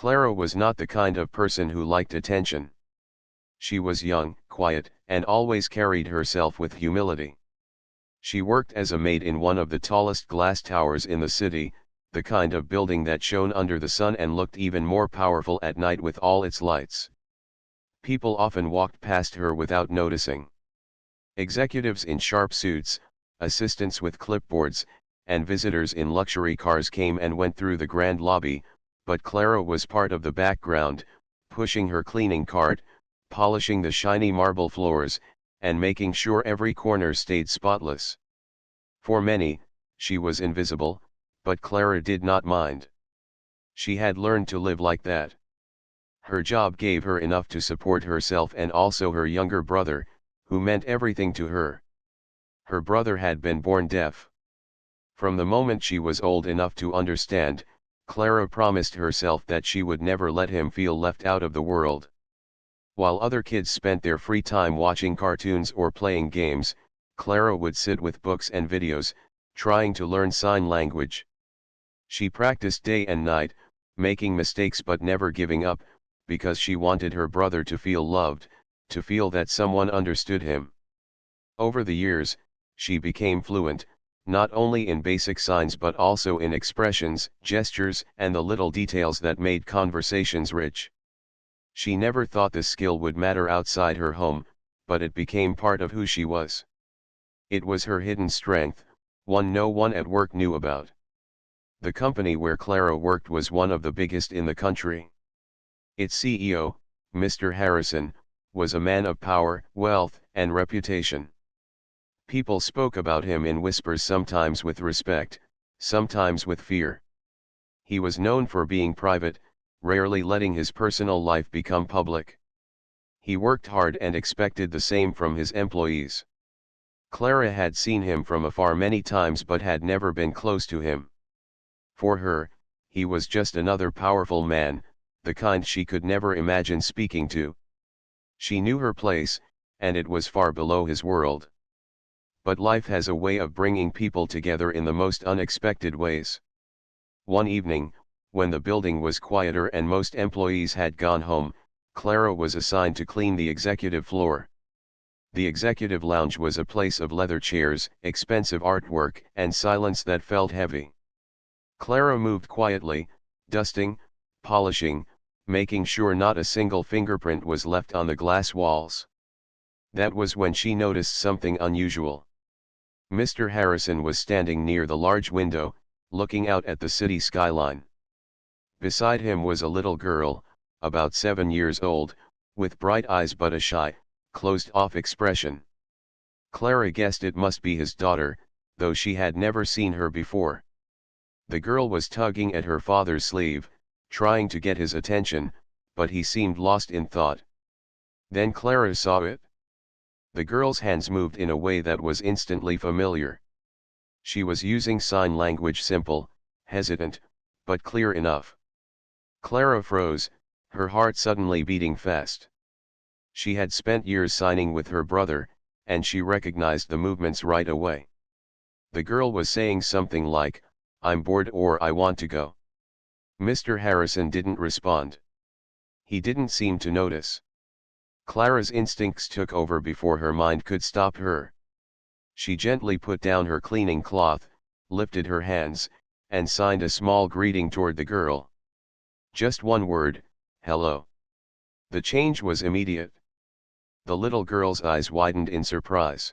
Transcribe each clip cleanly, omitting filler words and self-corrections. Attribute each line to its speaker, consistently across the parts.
Speaker 1: Clara was not the kind of person who liked attention. She was young, quiet, and always carried herself with humility. She worked as a maid in one of the tallest glass towers in the city, the kind of building that shone under the sun and looked even more powerful at night with all its lights. People often walked past her without noticing. Executives in sharp suits, assistants with clipboards, and visitors in luxury cars came and went through the grand lobby, but Clara was part of the background, pushing her cleaning cart, polishing the shiny marble floors, and making sure every corner stayed spotless. For many, she was invisible, but Clara did not mind. She had learned to live like that. Her job gave her enough to support herself and also her younger brother, who meant everything to her. Her brother had been born deaf. From the moment she was old enough to understand, Clara promised herself that she would never let him feel left out of the world. While other kids spent their free time watching cartoons or playing games, Clara would sit with books and videos, trying to learn sign language. She practiced day and night, making mistakes but never giving up, because she wanted her brother to feel loved, to feel that someone understood him. Over the years, she became fluent, not only in basic signs but also in expressions, gestures, and the little details that made conversations rich. She never thought this skill would matter outside her home, but it became part of who she was. It was her hidden strength, one no one at work knew about. The company where Clara worked was one of the biggest in the country. Its CEO, Mr. Harrison, was a man of power, wealth, and reputation. People spoke about him in whispers, sometimes with respect, sometimes with fear. He was known for being private, rarely letting his personal life become public. He worked hard and expected the same from his employees. Clara had seen him from afar many times but had never been close to him. For her, he was just another powerful man, the kind she could never imagine speaking to. She knew her place, and it was far below his world. But life has a way of bringing people together in the most unexpected ways. One evening, when the building was quieter and most employees had gone home, Clara was assigned to clean the executive floor. The executive lounge was a place of leather chairs, expensive artwork, and silence that felt heavy. Clara moved quietly, dusting, polishing, making sure not a single fingerprint was left on the glass walls. That was when she noticed something unusual. Mr. Harrison was standing near the large window, looking out at the city skyline. Beside him was a little girl, about 7 years old, with bright eyes but a shy, closed-off expression. Clara guessed it must be his daughter, though she had never seen her before. The girl was tugging at her father's sleeve, trying to get his attention, but he seemed lost in thought. Then Clara saw it. The girl's hands moved in a way that was instantly familiar. She was using sign language, simple, hesitant, but clear enough. Clara froze, her heart suddenly beating fast. She had spent years signing with her brother, and she recognized the movements right away. The girl was saying something like, "I'm bored" or "I want to go." Mr. Harrison didn't respond. He didn't seem to notice. Clara's instincts took over before her mind could stop her. She gently put down her cleaning cloth, lifted her hands, and signed a small greeting toward the girl. Just one word, "Hello." The change was immediate. The little girl's eyes widened in surprise.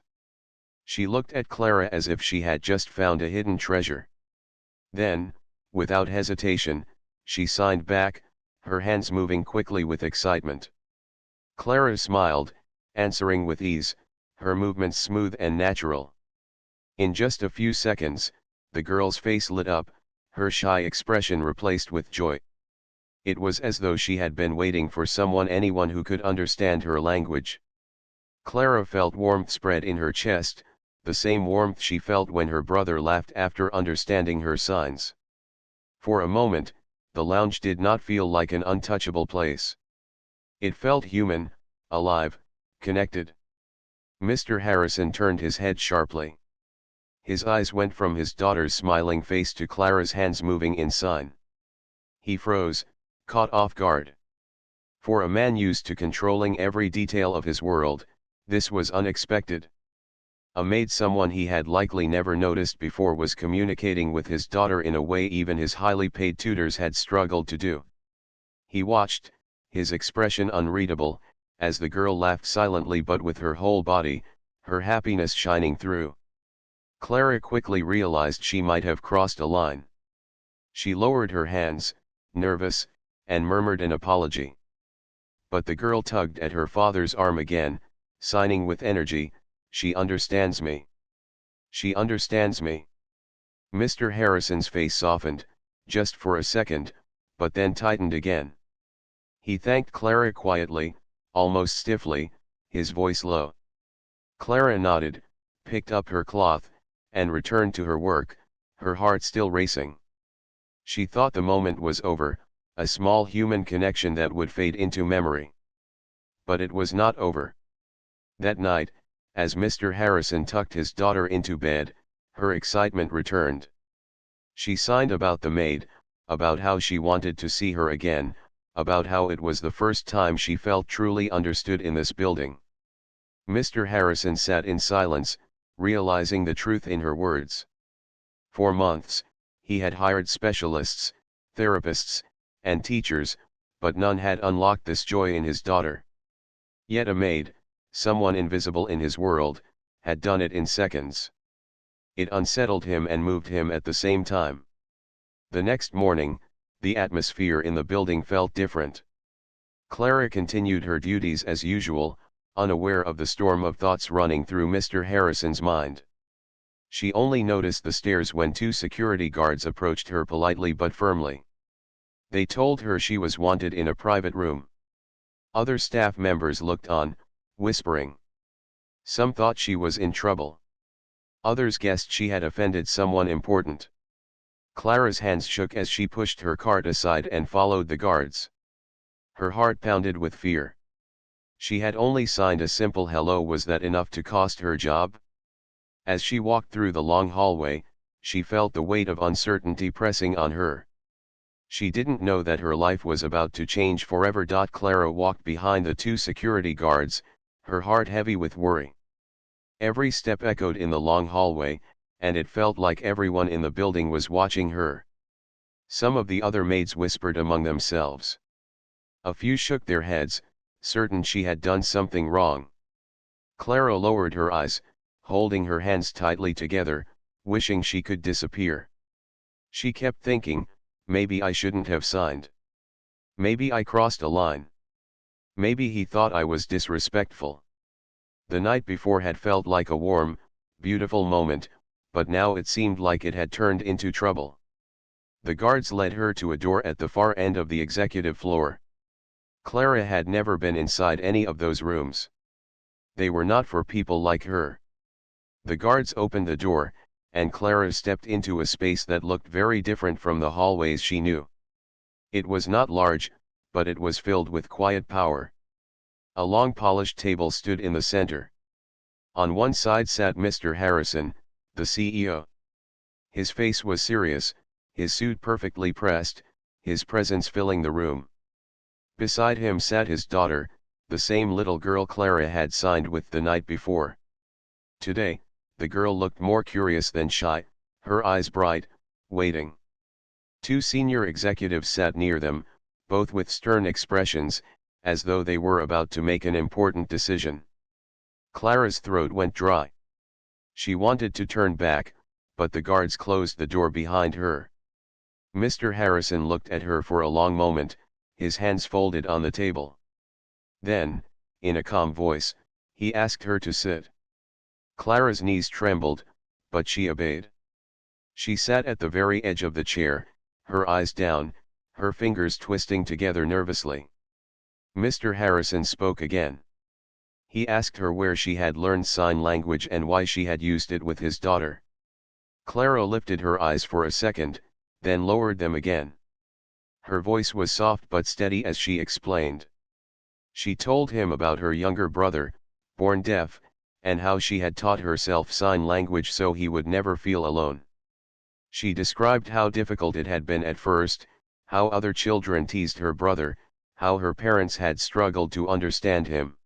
Speaker 1: She looked at Clara as if she had just found a hidden treasure. Then, without hesitation, she signed back, her hands moving quickly with excitement. Clara smiled, answering with ease, her movements smooth and natural. In just a few seconds, the girl's face lit up, her shy expression replaced with joy. It was as though she had been waiting for anyone who could understand her language. Clara felt warmth spread in her chest, the same warmth she felt when her brother laughed after understanding her signs. For a moment, the lounge did not feel like an untouchable place. It felt human, alive, connected. Mr. Harrison turned his head sharply. His eyes went from his daughter's smiling face to Clara's hands moving in sign. He froze, caught off guard. For a man used to controlling every detail of his world, this was unexpected. A maid, someone he had likely never noticed before, was communicating with his daughter in a way even his highly paid tutors had struggled to do. He watched, his expression unreadable, as the girl laughed silently but with her whole body, her happiness shining through. Clara quickly realized she might have crossed a line. She lowered her hands, nervous, and murmured an apology. But the girl tugged at her father's arm again, signing with energy, "She understands me. She understands me." Mr. Harrison's face softened, just for a second, but then tightened again. He thanked Clara quietly, almost stiffly, his voice low. Clara nodded, picked up her cloth, and returned to her work, her heart still racing. She thought the moment was over, a small human connection that would fade into memory. But it was not over. That night, as Mr. Harrison tucked his daughter into bed, her excitement returned. She signed about the maid, about how she wanted to see her again, about how it was the first time she felt truly understood in this building. Mr. Harrison sat in silence, realizing the truth in her words. For months, he had hired specialists, therapists, and teachers, but none had unlocked this joy in his daughter. Yet a maid, someone invisible in his world, had done it in seconds. It unsettled him and moved him at the same time. The next morning, the atmosphere in the building felt different. Clara continued her duties as usual, unaware of the storm of thoughts running through Mr. Harrison's mind. She only noticed the stares when two security guards approached her politely but firmly. They told her she was wanted in a private room. Other staff members looked on, whispering. Some thought she was in trouble. Others guessed she had offended someone important. Clara's hands shook as she pushed her cart aside and followed the guards. Her heart pounded with fear. She had only signed a simple hello. Was that enough to cost her job? As she walked through the long hallway, she felt the weight of uncertainty pressing on her. She didn't know that her life was about to change forever. Clara walked behind the two security guards, her heart heavy with worry. Every step echoed in the long hallway, and it felt like everyone in the building was watching her. Some of the other maids whispered among themselves. A few shook their heads, certain she had done something wrong. Clara lowered her eyes, holding her hands tightly together, wishing she could disappear. She kept thinking, maybe I shouldn't have signed. Maybe I crossed a line. Maybe he thought I was disrespectful. The night before had felt like a warm, beautiful moment, but now it seemed like it had turned into trouble. The guards led her to a door at the far end of the executive floor. Clara had never been inside any of those rooms. They were not for people like her. The guards opened the door, and Clara stepped into a space that looked very different from the hallways she knew. It was not large, but it was filled with quiet power. A long polished table stood in the center. On one side sat Mr. Harrison, the CEO. His face was serious, his suit perfectly pressed, his presence filling the room. Beside him sat his daughter, the same little girl Clara had signed with the night before. Today, the girl looked more curious than shy, her eyes bright, waiting. Two senior executives sat near them, both with stern expressions, as though they were about to make an important decision. Clara's throat went dry. She wanted to turn back, but the guards closed the door behind her. Mr. Harrison looked at her for a long moment, his hands folded on the table. Then, in a calm voice, he asked her to sit. Clara's knees trembled, but she obeyed. She sat at the very edge of the chair, her eyes down, her fingers twisting together nervously. Mr. Harrison spoke again. He asked her where she had learned sign language and why she had used it with his daughter. Clara lifted her eyes for a second, then lowered them again. Her voice was soft but steady as she explained. She told him about her younger brother, born deaf, and how she had taught herself sign language so he would never feel alone. She described how difficult it had been at first, how other children teased her brother, how her parents had struggled to understand him.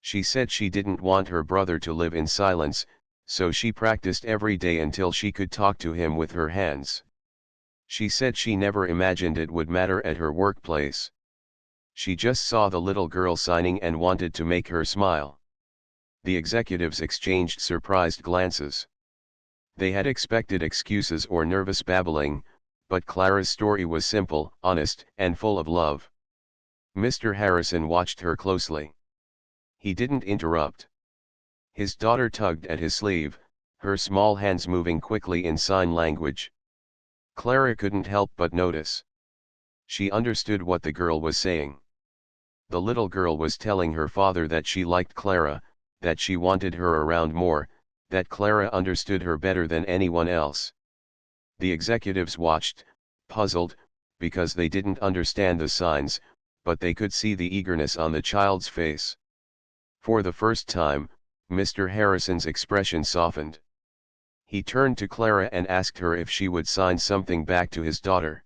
Speaker 1: She said she didn't want her brother to live in silence, so she practiced every day until she could talk to him with her hands. She said she never imagined it would matter at her workplace. She just saw the little girl signing and wanted to make her smile. The executives exchanged surprised glances. They had expected excuses or nervous babbling, but Clara's story was simple, honest, and full of love. Mr. Harrison watched her closely. He didn't interrupt. His daughter tugged at his sleeve, her small hands moving quickly in sign language. Clara couldn't help but notice. She understood what the girl was saying. The little girl was telling her father that she liked Clara, that she wanted her around more, that Clara understood her better than anyone else. The executives watched, puzzled, because they didn't understand the signs, but they could see the eagerness on the child's face. For the first time, Mr. Harrison's expression softened. He turned to Clara and asked her if she would sign something back to his daughter.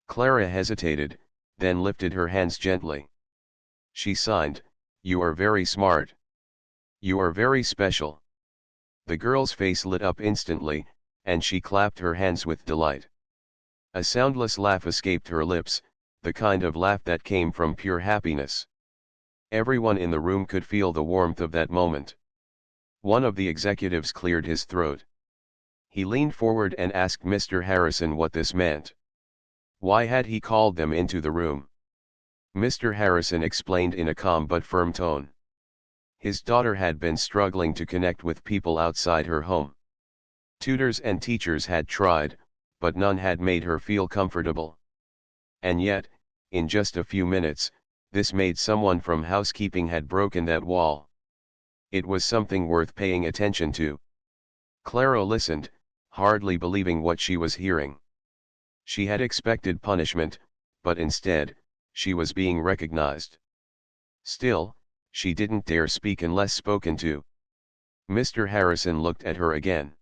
Speaker 1: Clara hesitated, then lifted her hands gently. She signed, "You are very smart. You are very special." The girl's face lit up instantly, and she clapped her hands with delight. A soundless laugh escaped her lips, the kind of laugh that came from pure happiness. Everyone in the room could feel the warmth of that moment. One of the executives cleared his throat. He leaned forward and asked Mr. Harrison what this meant. Why had he called them into the room? Mr. Harrison explained in a calm but firm tone. His daughter had been struggling to connect with people outside her home. Tutors and teachers had tried, but none had made her feel comfortable. And yet, in just a few minutes, this maid someone from housekeeping had broken that wall. It was something worth paying attention to. Clara listened, hardly believing what she was hearing. She had expected punishment, but instead, she was being recognized. Still, she didn't dare speak unless spoken to. Mr. Harrison looked at her again.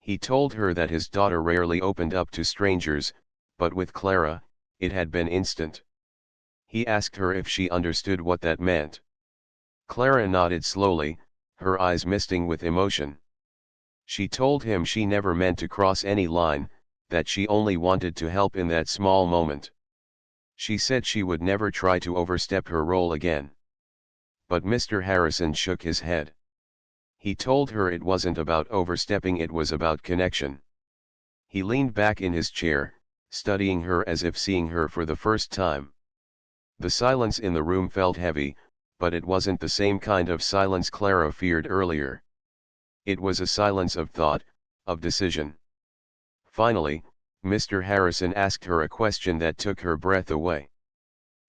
Speaker 1: He told her that his daughter rarely opened up to strangers, but with Clara, it had been instant. He asked her if she understood what that meant. Clara nodded slowly, her eyes misting with emotion. She told him she never meant to cross any line, that she only wanted to help in that small moment. She said she would never try to overstep her role again. But Mr. Harrison shook his head. He told her it wasn't about overstepping, it was about connection. He leaned back in his chair, studying her as if seeing her for the first time. The silence in the room felt heavy, but it wasn't the same kind of silence Clara feared earlier. It was a silence of thought, of decision. Finally, Mr. Harrison asked her a question that took her breath away.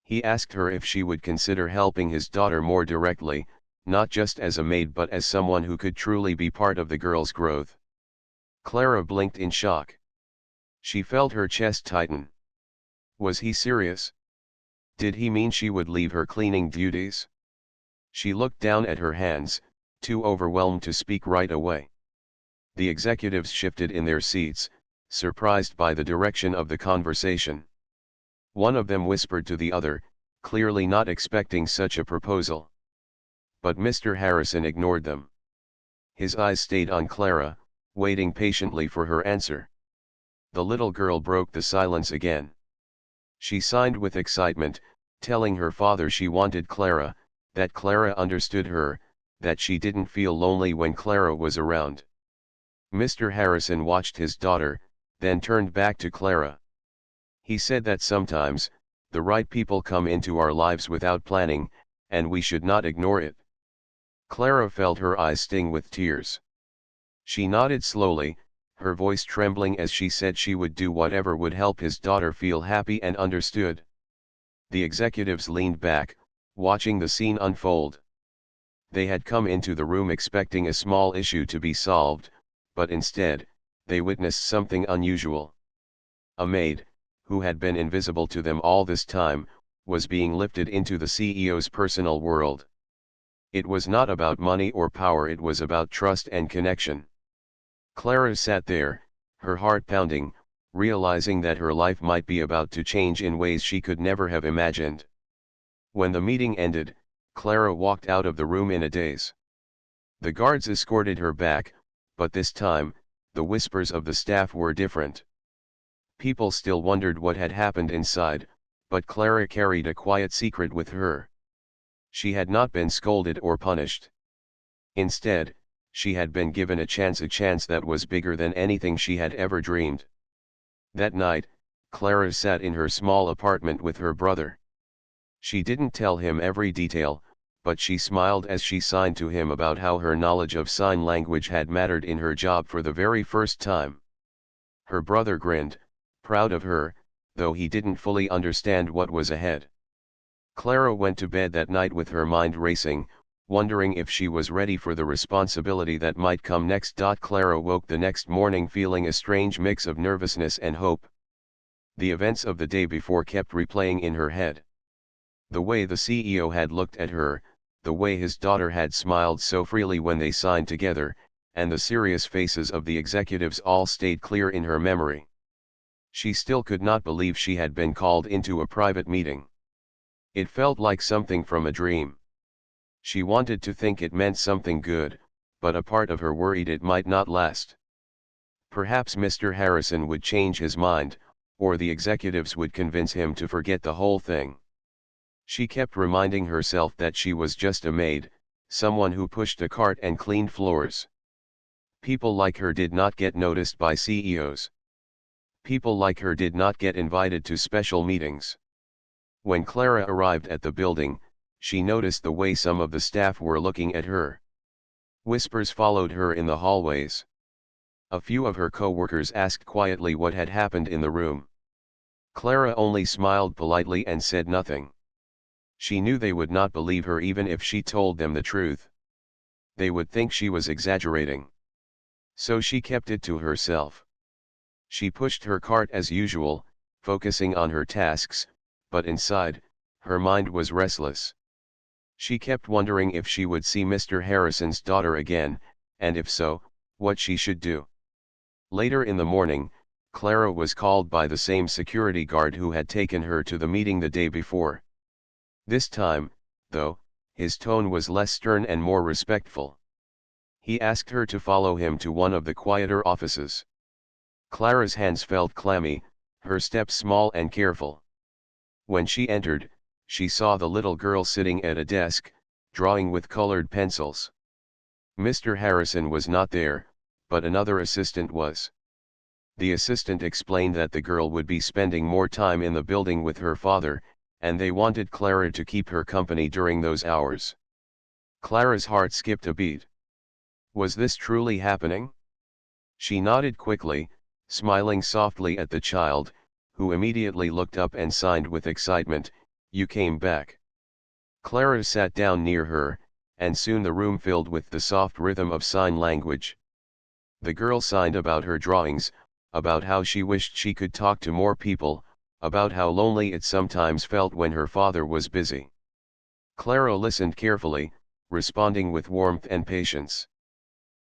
Speaker 1: He asked her if she would consider helping his daughter more directly, not just as a maid but as someone who could truly be part of the girl's growth. Clara blinked in shock. She felt her chest tighten. Was he serious? Did he mean she would leave her cleaning duties? She looked down at her hands, too overwhelmed to speak right away. The executives shifted in their seats, surprised by the direction of the conversation. One of them whispered to the other, clearly not expecting such a proposal. But Mr. Harrison ignored them. His eyes stayed on Clara, waiting patiently for her answer. The little girl broke the silence again. She signed with excitement, telling her father she wanted Clara, that Clara understood her, that she didn't feel lonely when Clara was around. Mr. Harrison watched his daughter, then turned back to Clara. He said that sometimes, the right people come into our lives without planning, and we should not ignore it. Clara felt her eyes sting with tears. She nodded slowly, her voice trembling as she said she would do whatever would help his daughter feel happy and understood. The executives leaned back, watching the scene unfold. They had come into the room expecting a small issue to be solved, but instead, they witnessed something unusual. A maid, who had been invisible to them all this time, was being lifted into the CEO's personal world. It was not about money or power, it was about trust and connection. Clara sat there, her heart pounding, realizing that her life might be about to change in ways she could never have imagined. When the meeting ended, Clara walked out of the room in a daze. The guards escorted her back, but this time, the whispers of the staff were different. People still wondered what had happened inside, but Clara carried a quiet secret with her. She had not been scolded or punished. Instead, she had been given a chance that was bigger than anything she had ever dreamed. That night, Clara sat in her small apartment with her brother. She didn't tell him every detail, but she smiled as she signed to him about how her knowledge of sign language had mattered in her job for the very first time. Her brother grinned, proud of her, though he didn't fully understand what was ahead. Clara went to bed that night with her mind racing, wondering if she was ready for the responsibility that might come next. Clara woke the next morning feeling a strange mix of nervousness and hope. The events of the day before kept replaying in her head. The way the CEO had looked at her, the way his daughter had smiled so freely when they signed together, and the serious faces of the executives all stayed clear in her memory. She still could not believe she had been called into a private meeting. It felt like something from a dream. She wanted to think it meant something good, but a part of her worried it might not last. Perhaps Mr. Harrison would change his mind, or the executives would convince him to forget the whole thing. She kept reminding herself that she was just a maid, someone who pushed a cart and cleaned floors. People like her did not get noticed by CEOs. People like her did not get invited to special meetings. When Clara arrived at the building, she noticed the way some of the staff were looking at her. Whispers followed her in the hallways. A few of her co-workers asked quietly what had happened in the room. Clara only smiled politely and said nothing. She knew they would not believe her even if she told them the truth. They would think she was exaggerating. So she kept it to herself. She pushed her cart as usual, focusing on her tasks, but inside, her mind was restless. She kept wondering if she would see Mr. Harrison's daughter again, and if so, what she should do. Later in the morning, Clara was called by the same security guard who had taken her to the meeting the day before. This time, though, his tone was less stern and more respectful. He asked her to follow him to one of the quieter offices. Clara's hands felt clammy, her steps small and careful. When she entered, she saw the little girl sitting at a desk, drawing with colored pencils. Mr. Harrison was not there, but another assistant was. The assistant explained that the girl would be spending more time in the building with her father, and they wanted Clara to keep her company during those hours. Clara's heart skipped a beat. Was this truly happening? She nodded quickly, smiling softly at the child, who immediately looked up and signed with excitement, "You came back." Clara sat down near her, and soon the room filled with the soft rhythm of sign language. The girl signed about her drawings, about how she wished she could talk to more people, about how lonely it sometimes felt when her father was busy. Clara listened carefully, responding with warmth and patience.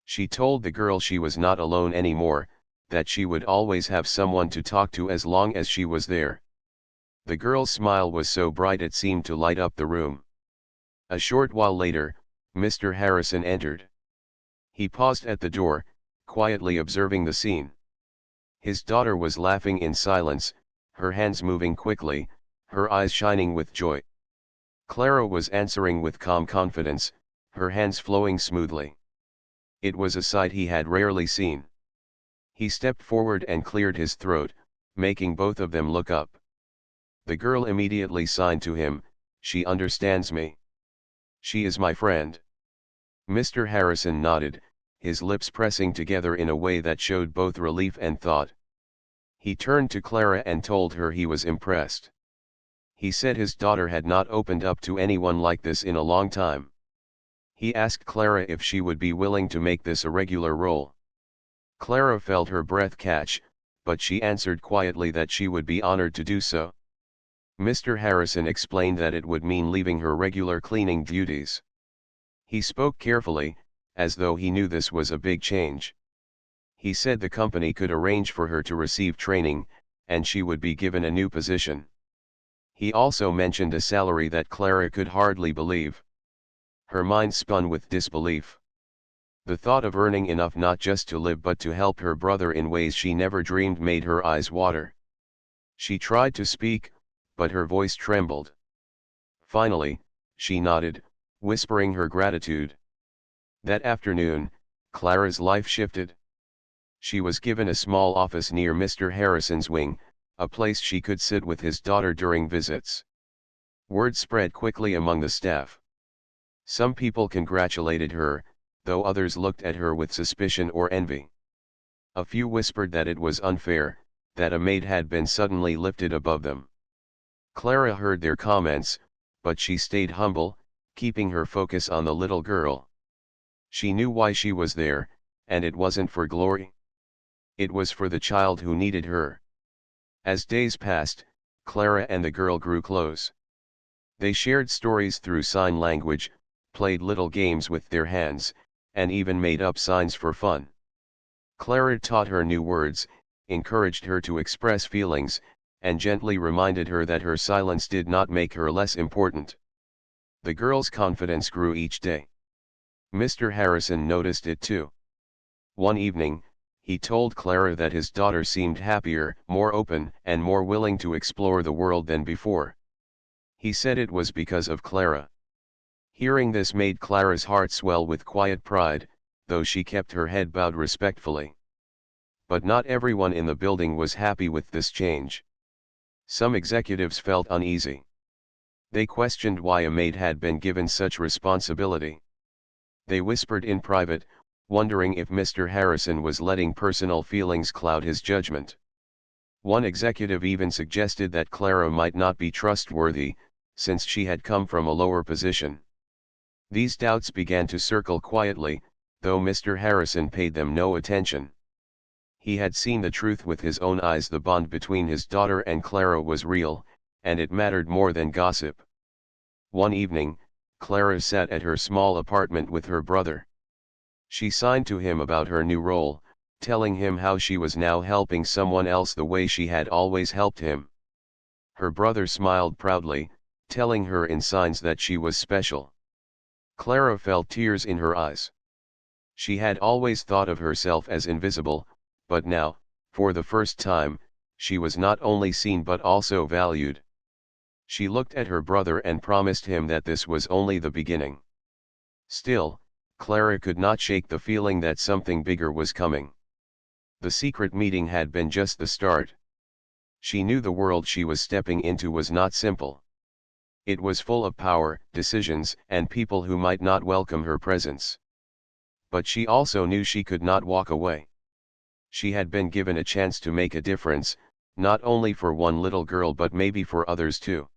Speaker 1: She told the girl she was not alone anymore, that she would always have someone to talk to as long as she was there. The girl's smile was so bright it seemed to light up the room. A short while later, Mr. Harrison entered. He paused at the door, quietly observing the scene. His daughter was laughing in silence, her hands moving quickly, her eyes shining with joy. Clara was answering with calm confidence, her hands flowing smoothly. It was a sight he had rarely seen. He stepped forward and cleared his throat, making both of them look up. The girl immediately signed to him, "She understands me. She is my friend." Mr. Harrison nodded, his lips pressing together in a way that showed both relief and thought. He turned to Clara and told her he was impressed. He said his daughter had not opened up to anyone like this in a long time. He asked Clara if she would be willing to make this a regular role. Clara felt her breath catch, but she answered quietly that she would be honored to do so. Mr. Harrison explained that it would mean leaving her regular cleaning duties. He spoke carefully, as though he knew this was a big change. He said the company could arrange for her to receive training, and she would be given a new position. He also mentioned a salary that Clara could hardly believe. Her mind spun with disbelief. The thought of earning enough not just to live but to help her brother in ways she never dreamed made her eyes water. She tried to speak, but her voice trembled. Finally, she nodded, whispering her gratitude. That afternoon, Clara's life shifted. She was given a small office near Mr. Harrison's wing, a place she could sit with his daughter during visits. Word spread quickly among the staff. Some people congratulated her, though others looked at her with suspicion or envy. A few whispered that it was unfair, that a maid had been suddenly lifted above them. Clara heard their comments, but she stayed humble, keeping her focus on the little girl. She knew why she was there, and it wasn't for glory. It was for the child who needed her. As days passed, Clara and the girl grew close. They shared stories through sign language, played little games with their hands, and even made up signs for fun. Clara taught her new words, encouraged her to express feelings, and gently reminded her that her silence did not make her less important. The girl's confidence grew each day. Mr. Harrison noticed it too. One evening, he told Clara that his daughter seemed happier, more open, and more willing to explore the world than before. He said it was because of Clara. Hearing this made Clara's heart swell with quiet pride, though she kept her head bowed respectfully. But not everyone in the building was happy with this change. Some executives felt uneasy. They questioned why a maid had been given such responsibility. They whispered in private, wondering if Mr. Harrison was letting personal feelings cloud his judgment. One executive even suggested that Clara might not be trustworthy, since she had come from a lower position. These doubts began to circle quietly, though Mr. Harrison paid them no attention. He had seen the truth with his own eyes. The bond between his daughter and Clara was real, and it mattered more than gossip. One evening, Clara sat at her small apartment with her brother. She signed to him about her new role, telling him how she was now helping someone else the way she had always helped him. Her brother smiled proudly, telling her in signs that she was special. Clara felt tears in her eyes. She had always thought of herself as invisible, but now, for the first time, she was not only seen but also valued. She looked at her brother and promised him that this was only the beginning. Still, Clara could not shake the feeling that something bigger was coming. The secret meeting had been just the start. She knew the world she was stepping into was not simple. It was full of power, decisions, and people who might not welcome her presence. But she also knew she could not walk away. She had been given a chance to make a difference, not only for one little girl but maybe for others too.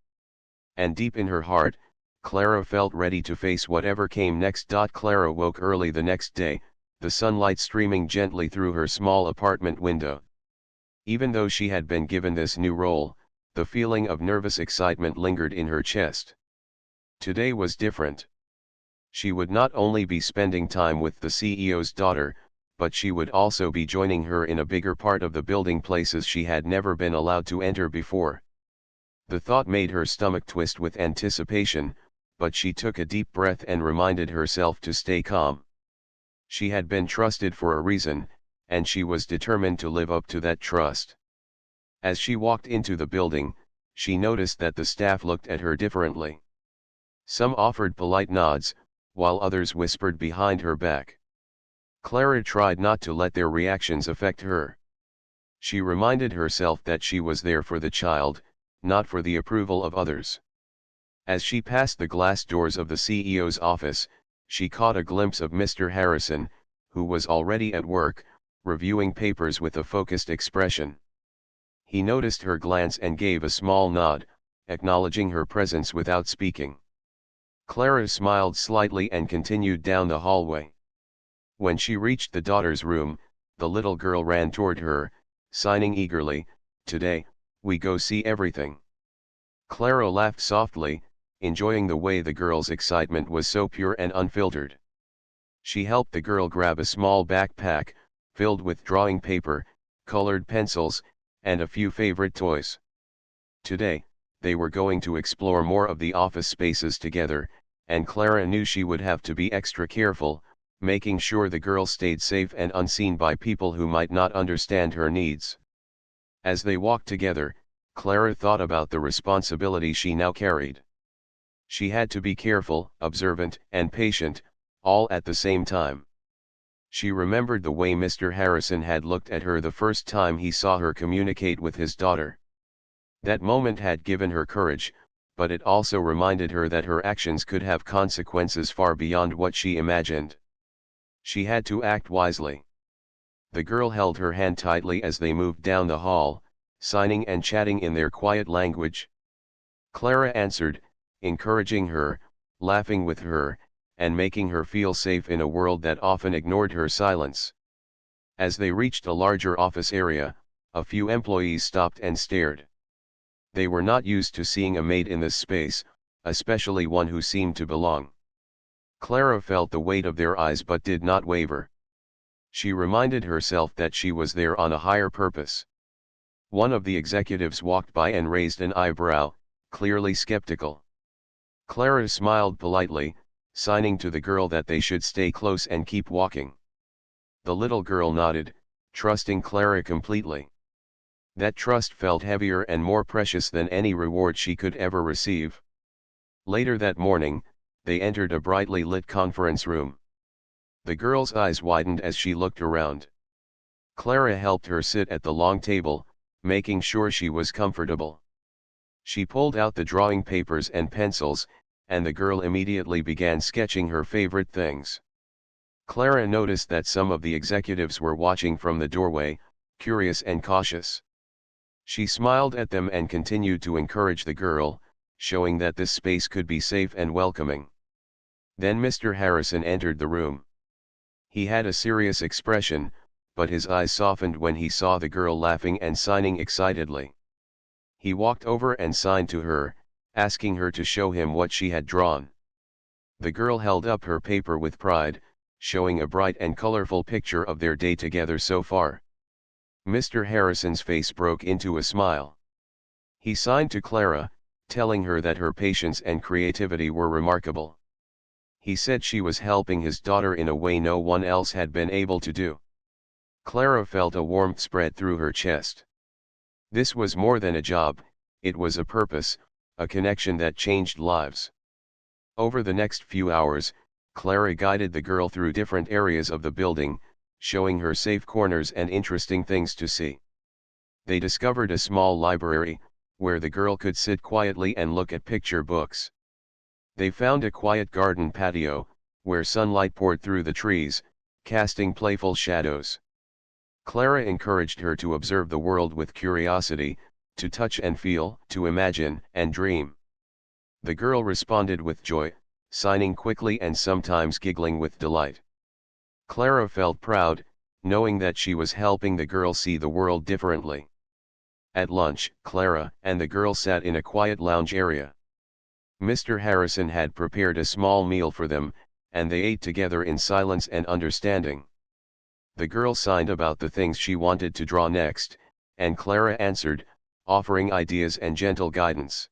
Speaker 1: And deep in her heart, Clara felt ready to face whatever came next. Clara woke early the next day, the sunlight streaming gently through her small apartment window. Even though she had been given this new role, the feeling of nervous excitement lingered in her chest. Today was different. She would not only be spending time with the CEO's daughter, but she would also be joining her in a bigger part of the building, places she had never been allowed to enter before. The thought made her stomach twist with anticipation, but she took a deep breath and reminded herself to stay calm. She had been trusted for a reason, and she was determined to live up to that trust. As she walked into the building, she noticed that the staff looked at her differently. Some offered polite nods, while others whispered behind her back. Clara tried not to let their reactions affect her. She reminded herself that she was there for the child, not for the approval of others. As she passed the glass doors of the CEO's office, she caught a glimpse of Mr. Harrison, who was already at work, reviewing papers with a focused expression. He noticed her glance and gave a small nod, acknowledging her presence without speaking. Clara smiled slightly and continued down the hallway. When she reached the daughter's room, the little girl ran toward her, signing eagerly, "Today, we go see everything." Clara laughed softly, enjoying the way the girl's excitement was so pure and unfiltered. She helped the girl grab a small backpack, filled with drawing paper, colored pencils, and a few favorite toys. Today, they were going to explore more of the office spaces together, and Clara knew she would have to be extra careful, making sure the girl stayed safe and unseen by people who might not understand her needs. As they walked together, Clara thought about the responsibility she now carried. She had to be careful, observant, and patient, all at the same time. She remembered the way Mr. Harrison had looked at her the first time he saw her communicate with his daughter. That moment had given her courage, but it also reminded her that her actions could have consequences far beyond what she imagined. She had to act wisely. The girl held her hand tightly as they moved down the hall, signing and chatting in their quiet language. Clara answered, encouraging her, laughing with her, and making her feel safe in a world that often ignored her silence. As they reached a larger office area, a few employees stopped and stared. They were not used to seeing a maid in this space, especially one who seemed to belong. Clara felt the weight of their eyes but did not waver. She reminded herself that she was there on a higher purpose. One of the executives walked by and raised an eyebrow, clearly skeptical. Clara smiled politely, signing to the girl that they should stay close and keep walking. The little girl nodded, trusting Clara completely. That trust felt heavier and more precious than any reward she could ever receive. Later that morning, they entered a brightly lit conference room. The girl's eyes widened as she looked around. Clara helped her sit at the long table, making sure she was comfortable. She pulled out the drawing papers and pencils, and the girl immediately began sketching her favorite things. Clara noticed that some of the executives were watching from the doorway, curious and cautious. She smiled at them and continued to encourage the girl, showing that this space could be safe and welcoming. Then Mr. Harrison entered the room. He had a serious expression, but his eyes softened when he saw the girl laughing and signing excitedly. He walked over and signed to her, asking her to show him what she had drawn. The girl held up her paper with pride, showing a bright and colorful picture of their day together so far. Mr. Harrison's face broke into a smile. He signed to Clara, telling her that her patience and creativity were remarkable. He said she was helping his daughter in a way no one else had been able to do. Clara felt a warmth spread through her chest. This was more than a job, it was a purpose, a connection that changed lives. Over the next few hours, Clara guided the girl through different areas of the building, showing her safe corners and interesting things to see. They discovered a small library, where the girl could sit quietly and look at picture books. They found a quiet garden patio, where sunlight poured through the trees, casting playful shadows. Clara encouraged her to observe the world with curiosity, to touch and feel, to imagine and dream. The girl responded with joy, signing quickly and sometimes giggling with delight. Clara felt proud, knowing that she was helping the girl see the world differently. At lunch, Clara and the girl sat in a quiet lounge area. Mr. Harrison had prepared a small meal for them, and they ate together in silence and understanding. The girl signed about the things she wanted to draw next, and Clara answered, offering ideas and gentle guidance.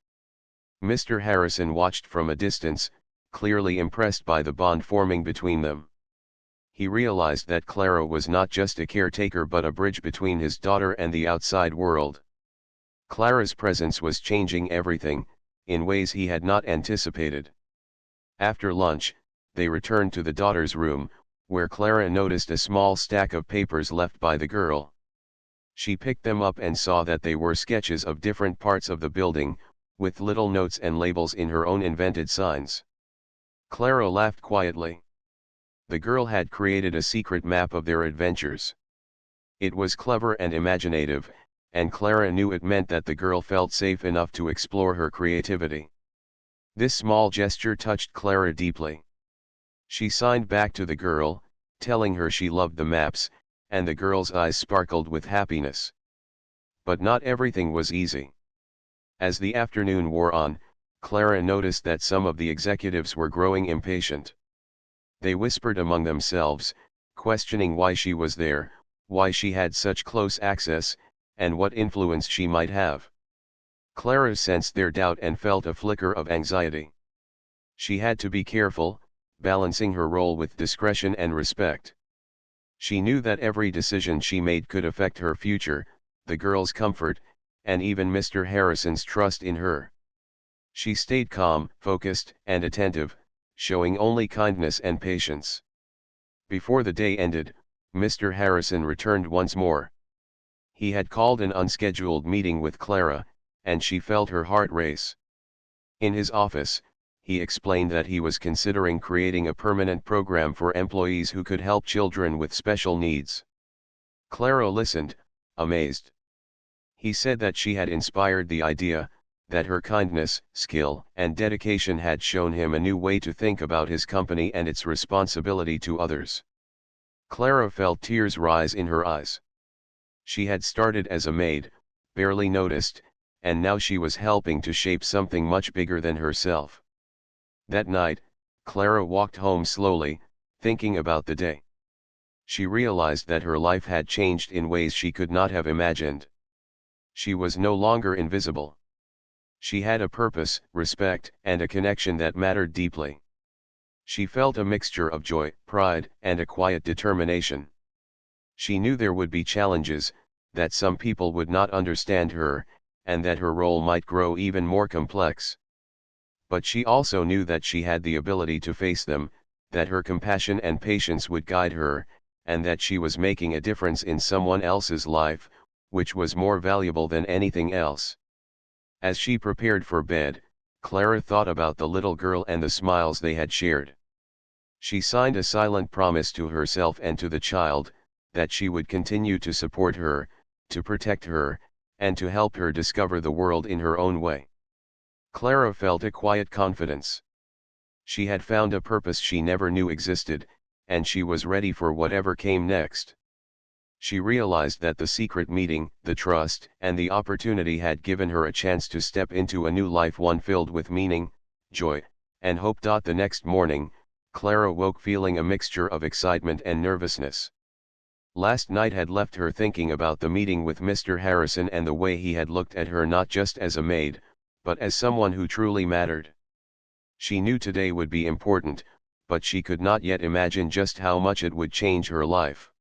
Speaker 1: Mr. Harrison watched from a distance, clearly impressed by the bond forming between them. He realized that Clara was not just a caretaker but a bridge between his daughter and the outside world. Clara's presence was changing everything, in ways he had not anticipated. After lunch, they returned to the daughter's room, where Clara noticed a small stack of papers left by the girl. She picked them up and saw that they were sketches of different parts of the building, with little notes and labels in her own invented signs. Clara laughed quietly. The girl had created a secret map of their adventures. It was clever and imaginative, and Clara knew it meant that the girl felt safe enough to explore her creativity. This small gesture touched Clara deeply. She signed back to the girl, telling her she loved the maps, and the girl's eyes sparkled with happiness. But not everything was easy. As the afternoon wore on, Clara noticed that some of the executives were growing impatient. They whispered among themselves, questioning why she was there, why she had such close access, and what influence she might have. Clara sensed their doubt and felt a flicker of anxiety. She had to be careful, balancing her role with discretion and respect. She knew that every decision she made could affect her future, the girl's comfort, and even Mr. Harrison's trust in her. She stayed calm, focused, and attentive, showing only kindness and patience. Before the day ended, Mr. Harrison returned once more. He had called an unscheduled meeting with Clara, and she felt her heart race. In his office, he explained that he was considering creating a permanent program for employees who could help children with special needs. Clara listened, amazed. He said that she had inspired the idea, that her kindness, skill, and dedication had shown him a new way to think about his company and its responsibility to others. Clara felt tears rise in her eyes. She had started as a maid, barely noticed, and now she was helping to shape something much bigger than herself. That night, Clara walked home slowly, thinking about the day. She realized that her life had changed in ways she could not have imagined. She was no longer invisible. She had a purpose, respect, and a connection that mattered deeply. She felt a mixture of joy, pride, and a quiet determination. She knew there would be challenges, that some people would not understand her, and that her role might grow even more complex. But she also knew that she had the ability to face them, that her compassion and patience would guide her, and that she was making a difference in someone else's life, which was more valuable than anything else. As she prepared for bed, Clara thought about the little girl and the smiles they had shared. She signed a silent promise to herself and to the child, that she would continue to support her, to protect her, and to help her discover the world in her own way. Clara felt a quiet confidence. She had found a purpose she never knew existed, and she was ready for whatever came next. She realized that the secret meeting, the trust, and the opportunity had given her a chance to step into a new life, one filled with meaning, joy, and hope. The next morning, Clara woke feeling a mixture of excitement and nervousness. Last night had left her thinking about the meeting with Mr. Harrison and the way he had looked at her not just as a maid, but as someone who truly mattered. She knew today would be important, but she could not yet imagine just how much it would change her life.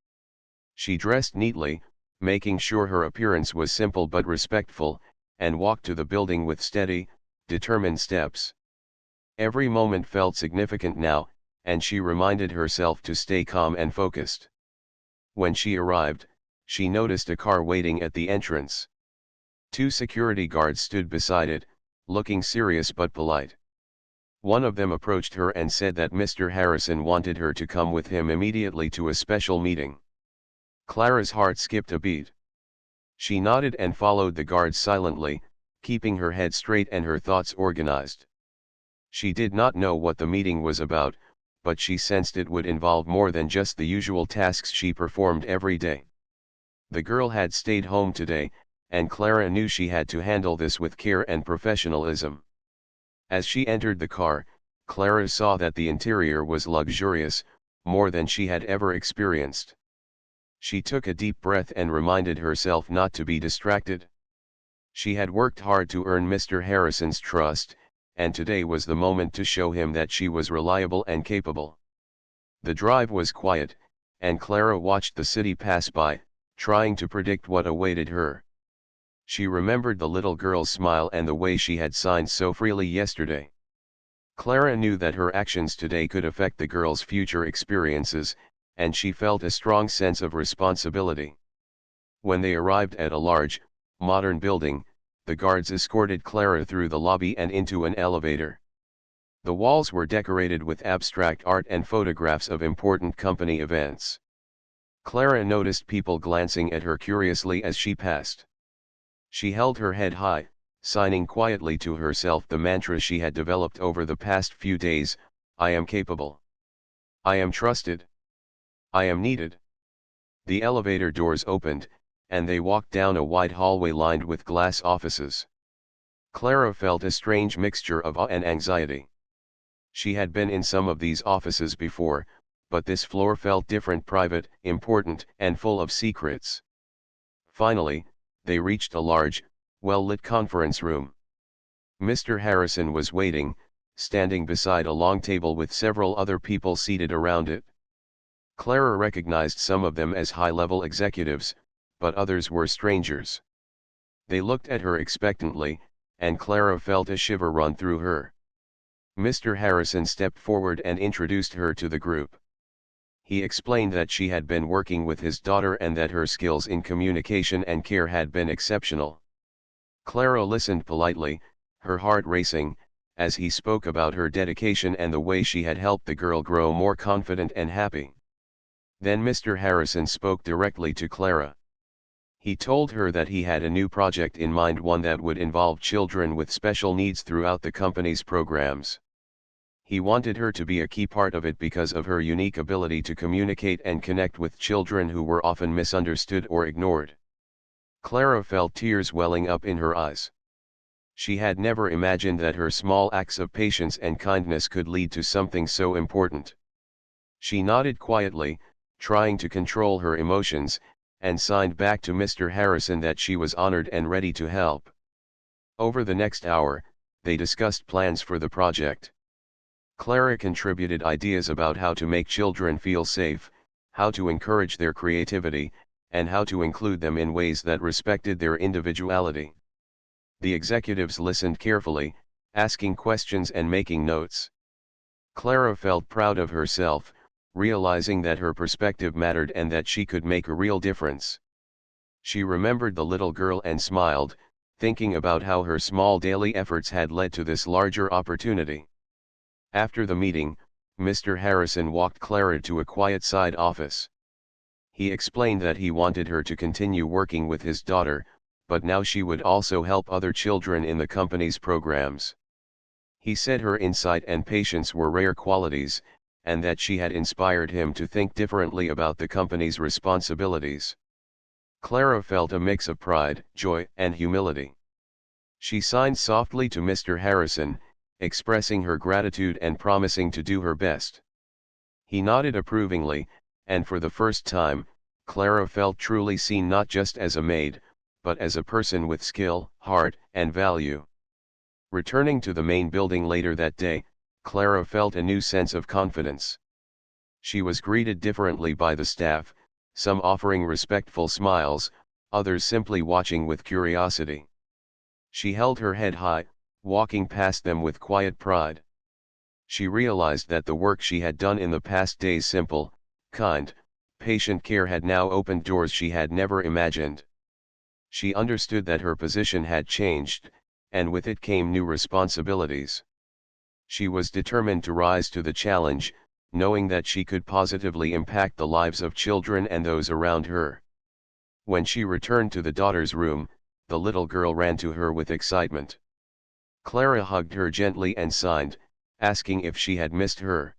Speaker 1: She dressed neatly, making sure her appearance was simple but respectful, and walked to the building with steady, determined steps. Every moment felt significant now, and she reminded herself to stay calm and focused. When she arrived, she noticed a car waiting at the entrance. 2 security guards stood beside it, looking serious but polite. One of them approached her and said that Mr. Harrison wanted her to come with him immediately to a special meeting. Clara's heart skipped a beat. She nodded and followed the guards silently, keeping her head straight and her thoughts organized. She did not know what the meeting was about, but she sensed it would involve more than just the usual tasks she performed every day. The girl had stayed home today, and Clara knew she had to handle this with care and professionalism. As she entered the car, Clara saw that the interior was luxurious, more than she had ever experienced. She took a deep breath and reminded herself not to be distracted. She had worked hard to earn Mr. Harrison's trust, and today was the moment to show him that she was reliable and capable. The drive was quiet, and Clara watched the city pass by, trying to predict what awaited her. She remembered the little girl's smile and the way she had signed so freely yesterday. Clara knew that her actions today could affect the girl's future experiences, and she felt a strong sense of responsibility. When they arrived at a large, modern building, the guards escorted Clara through the lobby and into an elevator. The walls were decorated with abstract art and photographs of important company events. Clara noticed people glancing at her curiously as she passed. She held her head high, signing quietly to herself the mantra she had developed over the past few days: I am capable. I am trusted. I am needed. The elevator doors opened, and they walked down a wide hallway lined with glass offices. Clara felt a strange mixture of awe and anxiety. She had been in some of these offices before, but this floor felt different, private, important, and full of secrets. Finally, they reached a large, well-lit conference room. Mr. Harrison was waiting, standing beside a long table with several other people seated around it. Clara recognized some of them as high-level executives, but others were strangers. They looked at her expectantly, and Clara felt a shiver run through her. Mr. Harrison stepped forward and introduced her to the group. He explained that she had been working with his daughter and that her skills in communication and care had been exceptional. Clara listened politely, her heart racing, as he spoke about her dedication and the way she had helped the girl grow more confident and happy. Then Mr. Harrison spoke directly to Clara. He told her that he had a new project in mind, one that would involve children with special needs throughout the company's programs. He wanted her to be a key part of it because of her unique ability to communicate and connect with children who were often misunderstood or ignored. Clara felt tears welling up in her eyes. She had never imagined that her small acts of patience and kindness could lead to something so important. She nodded quietly, trying to control her emotions, and signed back to Mr. Harrison that she was honored and ready to help. Over the next hour, they discussed plans for the project. Clara contributed ideas about how to make children feel safe, how to encourage their creativity, and how to include them in ways that respected their individuality. The executives listened carefully, asking questions and making notes. Clara felt proud of herself, realizing that her perspective mattered and that she could make a real difference. She remembered the little girl and smiled, thinking about how her small daily efforts had led to this larger opportunity. After the meeting, Mr. Harrison walked Clara to a quiet side office. He explained that he wanted her to continue working with his daughter, but now she would also help other children in the company's programs. He said her insight and patience were rare qualities, and that she had inspired him to think differently about the company's responsibilities. Clara felt a mix of pride, joy, and humility. She signed softly to Mr. Harrison, expressing her gratitude and promising to do her best. He nodded approvingly, and for the first time, Clara felt truly seen, not just as a maid, but as a person with skill, heart, and value. Returning to the main building later that day, Clara felt a new sense of confidence. She was greeted differently by the staff, some offering respectful smiles, others simply watching with curiosity. She held her head high, walking past them with quiet pride. She realized that the work she had done in the past days, simple, kind, patient care, had now opened doors she had never imagined. She understood that her position had changed, and with it came new responsibilities. She was determined to rise to the challenge, knowing that she could positively impact the lives of children and those around her. When she returned to the daughter's room, the little girl ran to her with excitement. Clara hugged her gently and signed, asking if she had missed her.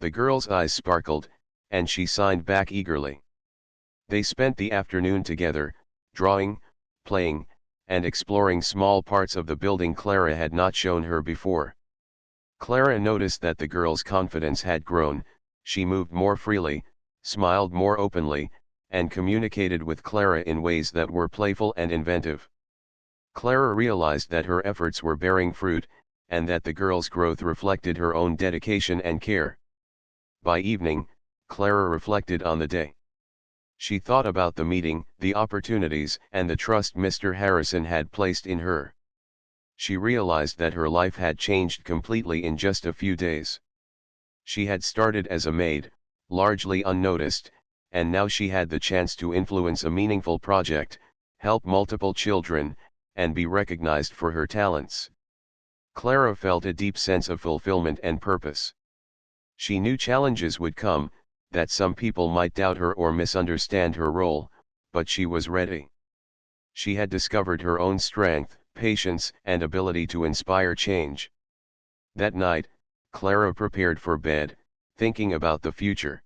Speaker 1: The girl's eyes sparkled, and she signed back eagerly. They spent the afternoon together, drawing, playing, and exploring small parts of the building Clara had not shown her before. Clara noticed that the girl's confidence had grown. She moved more freely, smiled more openly, and communicated with Clara in ways that were playful and inventive. Clara realized that her efforts were bearing fruit, and that the girl's growth reflected her own dedication and care. By evening, Clara reflected on the day. She thought about the meeting, the opportunities, and the trust Mr. Harrison had placed in her. She realized that her life had changed completely in just a few days. She had started as a maid, largely unnoticed, and now she had the chance to influence a meaningful project, help multiple children, and be recognized for her talents. Clara felt a deep sense of fulfillment and purpose. She knew challenges would come, that some people might doubt her or misunderstand her role, but she was ready. She had discovered her own strength, patience, and ability to inspire change. That night, Clara prepared for bed, thinking about the future.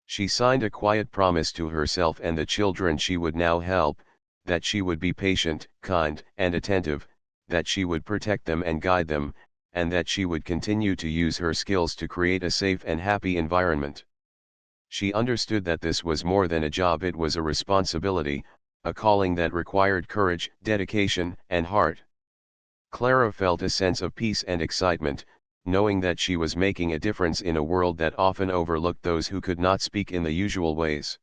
Speaker 1: She signed a quiet promise to herself and the children she would now help, that she would be patient, kind, and attentive, that she would protect them and guide them, and that she would continue to use her skills to create a safe and happy environment. She understood that this was more than a job, it was a responsibility, a calling that required courage, dedication, and heart. Clara felt a sense of peace and excitement, knowing that she was making a difference in a world that often overlooked those who could not speak in the usual ways.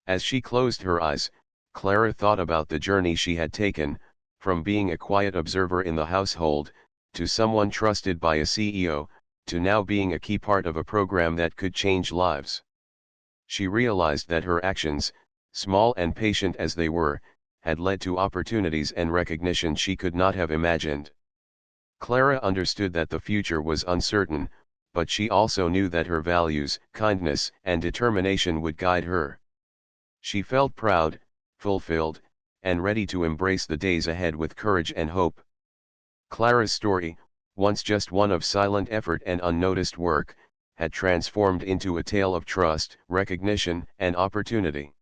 Speaker 1: As she closed her eyes, Clara thought about the journey she had taken, from being a quiet observer in the household, to someone trusted by a CEO, to now being a key part of a program that could change lives. She realized that her actions, small and patient as they were, had led to opportunities and recognition she could not have imagined. Clara understood that the future was uncertain, but she also knew that her values, kindness, and determination would guide her. She felt proud, fulfilled, and ready to embrace the days ahead with courage and hope. Clara's story, once just one of silent effort and unnoticed work, had transformed into a tale of trust, recognition, and opportunity.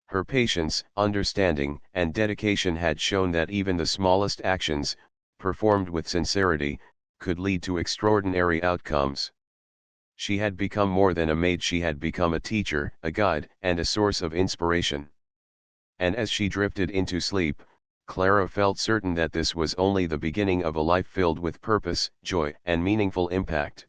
Speaker 1: Her patience, understanding, and dedication had shown that even the smallest actions, performed with sincerity, could lead to extraordinary outcomes. She had become more than a maid, she had become a teacher, a guide, and a source of inspiration. And as she drifted into sleep, Clara felt certain that this was only the beginning of a life filled with purpose, joy, and meaningful impact.